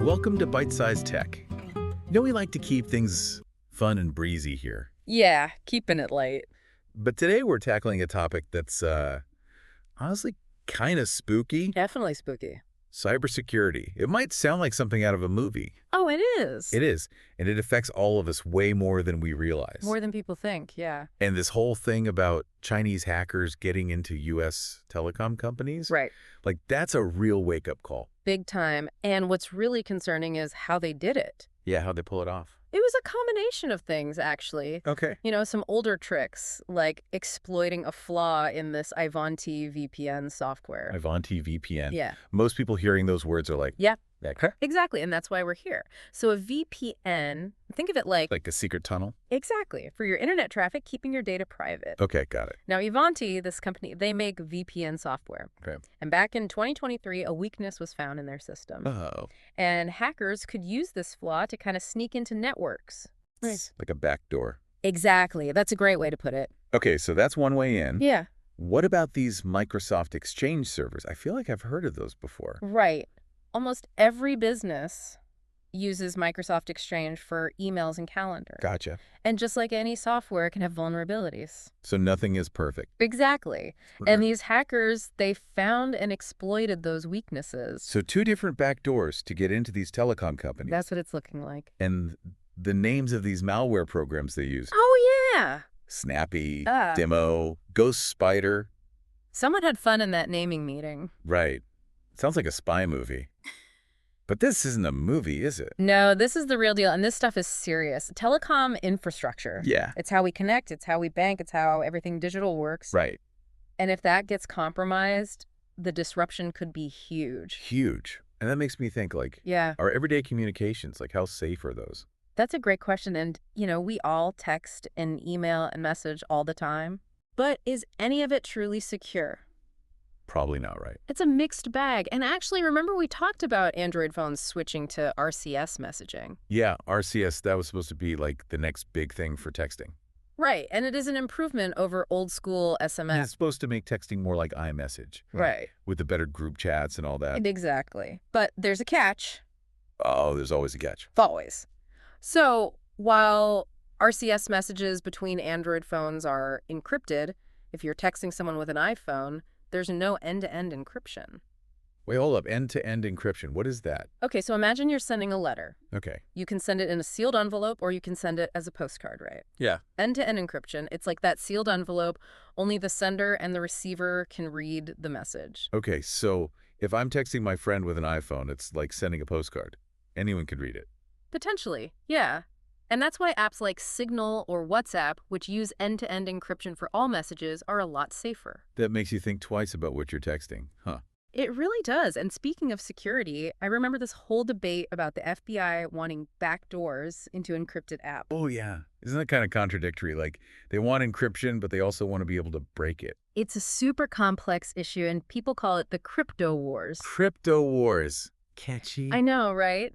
Welcome to Byte-Sized Tech. We like to keep things fun and breezy here. Yeah, keeping it light. But today we're tackling a topic that's, honestly kind of spooky. Definitely spooky. Cybersecurity. It might sound like something out of a movie. Oh, it is. It is. And it affects all of us way more than we realize. More than people think, yeah. And this whole thing about Chinese hackers getting into U.S. telecom companies. Right. Like, that's a real wake-up call. Big time. And what's really concerning is how they did it. Yeah, how'd they pull it off? It was a combination of things, actually. Okay. Some older tricks, like exploiting a flaw in this Ivanti VPN software. Ivanti VPN. Yeah. Most people hearing those words are like, Yeah. Okay. Exactly, and that's why we're here. So a VPN, think of it like a secret tunnel? Exactly. For your internet traffic, keeping your data private. Okay, got it. Now, Ivanti, this company, they make VPN software. Okay. And back in 2023, a weakness was found in their system. Oh. And hackers could use this flaw to kind of sneak into networks. Right. Like a backdoor. Exactly. That's a great way to put it. Okay, so that's one way in. Yeah. What about these Microsoft Exchange servers? I feel like I've heard of those before. Right. Almost every business uses Microsoft Exchange for emails and calendar. Gotcha. And just like any software, it can have vulnerabilities. So nothing is perfect. Exactly. And these hackers, they found and exploited those weaknesses. So two different backdoors to get into these telecom companies. That's what it's looking like. And the names of these malware programs they use. Oh, yeah. Snappy, Demo, Ghost Spider. Someone had fun in that naming meeting. Right. Sounds like a spy movie. But this isn't a movie, is it? No, this is the real deal, and this stuff is serious. Telecom infrastructure. Yeah. It's how we connect, it's how we bank, it's how everything digital works. Right. And if that gets compromised, the disruption could be huge. Huge. And that makes me think, yeah, our everyday communications, how safe are those? That's a great question. And, we all text and email and message all the time. But is any of it truly secure? Probably not, right? It's a mixed bag. And actually, remember we talked about Android phones switching to RCS messaging. Yeah, RCS, that was supposed to be the next big thing for texting. Right. And it is an improvement over old school SMS. It's supposed to make texting more like iMessage. Right. With the better group chats and all that. Exactly. But there's a catch. Oh, there's always a catch. Always. So while RCS messages between Android phones are encrypted, if you're texting someone with an iPhone, there's no end-to-end encryption. Wait, hold up. End-to-end encryption. What is that? Okay, so imagine you're sending a letter. Okay. You can send it in a sealed envelope or you can send it as a postcard, right? Yeah. End-to-end encryption, it's like that sealed envelope, only the sender and the receiver can read the message. Okay, so if I'm texting my friend with an iPhone, it's like sending a postcard. Anyone could read it. Potentially, yeah. And that's why apps like Signal or WhatsApp, which use end-to-end encryption for all messages, are a lot safer. That makes you think twice about what you're texting, huh? It really does. And speaking of security, I remember this whole debate about the FBI wanting backdoors into encrypted apps. Oh, yeah. Isn't that kind of contradictory? They want encryption, but they also want to be able to break it. It's a super complex issue, and people call it the crypto wars. Crypto wars. Catchy. I know, right?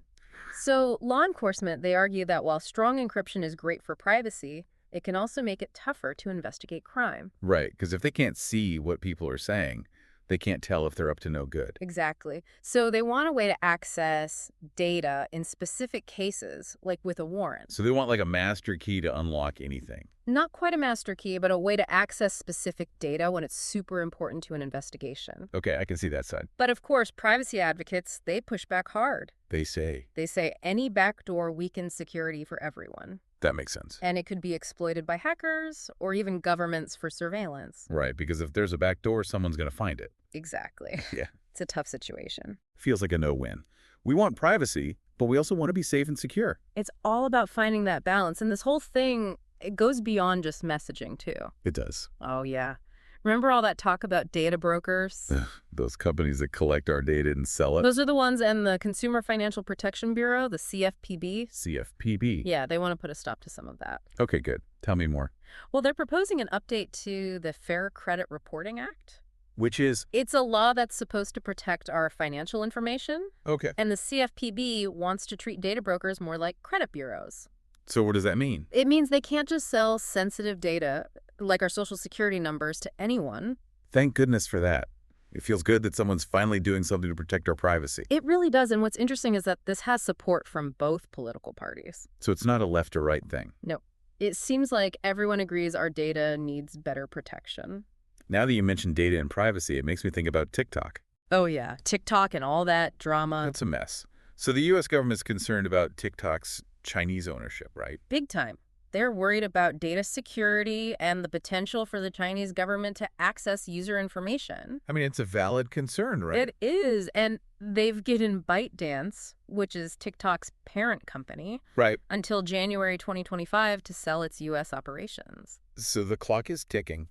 So law enforcement, they argue that while strong encryption is great for privacy, it can also make it tougher to investigate crime. Right, because if they can't see what people are saying, they can't tell if they're up to no good. Exactly. So they want a way to access data in specific cases, like with a warrant. So they want a master key to unlock anything. Not quite a master key, but a way to access specific data when it's super important to an investigation. Okay, I can see that side. But of course, privacy advocates, they push back hard. They say any backdoor weakens security for everyone. That makes sense. And it could be exploited by hackers or even governments for surveillance. Right, because if there's a backdoor, someone's going to find it. Exactly. Yeah. It's a tough situation. Feels like a no-win. We want privacy, but we also want to be safe and secure. It's all about finding that balance. And this whole thing, it goes beyond just messaging, too. It does. Oh, yeah. Remember all that talk about data brokers? Those companies that collect our data and sell it? Those are the ones, and the Consumer Financial Protection Bureau, the CFPB. CFPB. Yeah, they want to put a stop to some of that. Okay, good. Tell me more. Well, they're proposing an update to the Fair Credit Reporting Act. Which is? It's a law that's supposed to protect our financial information. Okay. And the CFPB wants to treat data brokers more like credit bureaus. So what does that mean? It means they can't just sell sensitive data, like our social security numbers, to anyone. Thank goodness for that. It feels good that someone's finally doing something to protect our privacy. It really does, and what's interesting is that this has support from both political parties. So it's not a left or right thing. No. It seems like everyone agrees our data needs better protection. Now that you mentioned data and privacy, it makes me think about TikTok. Oh yeah, TikTok and all that drama. That's a mess. So the U.S. government's concerned about TikTok's Chinese ownership, right? Big time. They're worried about data security and the potential for the Chinese government to access user information. I mean, it's a valid concern, right? It is, and they've given ByteDance, which is TikTok's parent company, Right. until January 2025 to sell its U.S. operations. So the clock is ticking.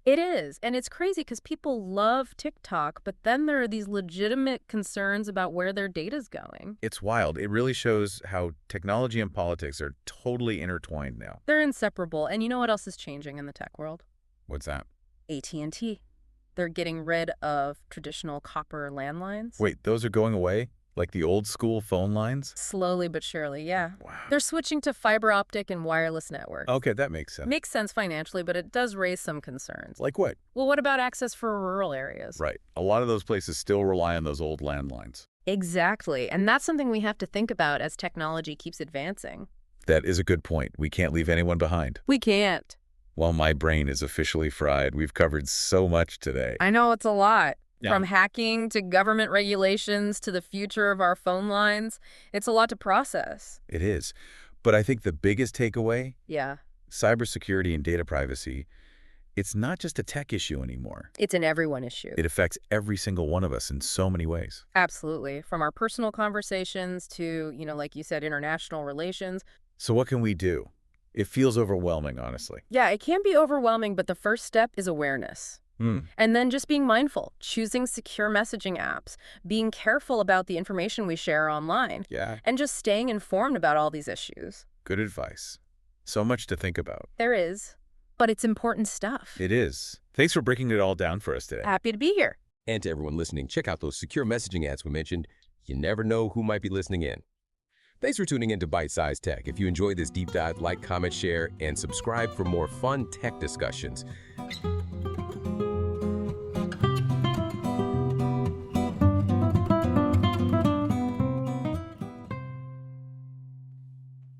It is, and it's crazy because people love TikTok, but then there are these legitimate concerns about where their data's going. It's wild. It really shows how technology and politics are totally intertwined now. They're inseparable, and you know what else is changing in the tech world? What's that? AT&T. They're getting rid of traditional copper landlines. Wait, those are going away? Like the old school phone lines? Slowly but surely, yeah. Wow. They're switching to fiber optic and wireless networks. Okay, that makes sense. Makes sense financially, but it does raise some concerns. Like what? Well, what about access for rural areas? Right. A lot of those places still rely on those old landlines. Exactly. And that's something we have to think about as technology keeps advancing. That is a good point. We can't leave anyone behind. We can't. Well, my brain is officially fried. We've covered so much today. I know it's a lot. Yeah. From hacking to government regulations to the future of our phone lines. It's a lot to process. It is. But I think the biggest takeaway, Yeah. cybersecurity and data privacy, it's not just a tech issue anymore. It's an everyone issue. It affects every single one of us in so many ways. Absolutely. From our personal conversations to, like you said, international relations. So what can we do? It feels overwhelming, honestly. Yeah, it can be overwhelming, but the first step is awareness. And then just being mindful, choosing secure messaging apps, being careful about the information we share online, Yeah. and just staying informed about all these issues. Good advice. So much to think about. There is, but it's important stuff. It is. Thanks for breaking it all down for us today. Happy to be here. And to everyone listening, check out those secure messaging ads we mentioned. You never know who might be listening in. Thanks for tuning in to Byte-Sized Tech. If you enjoyed this deep dive, like, comment, share, and subscribe for more fun tech discussions.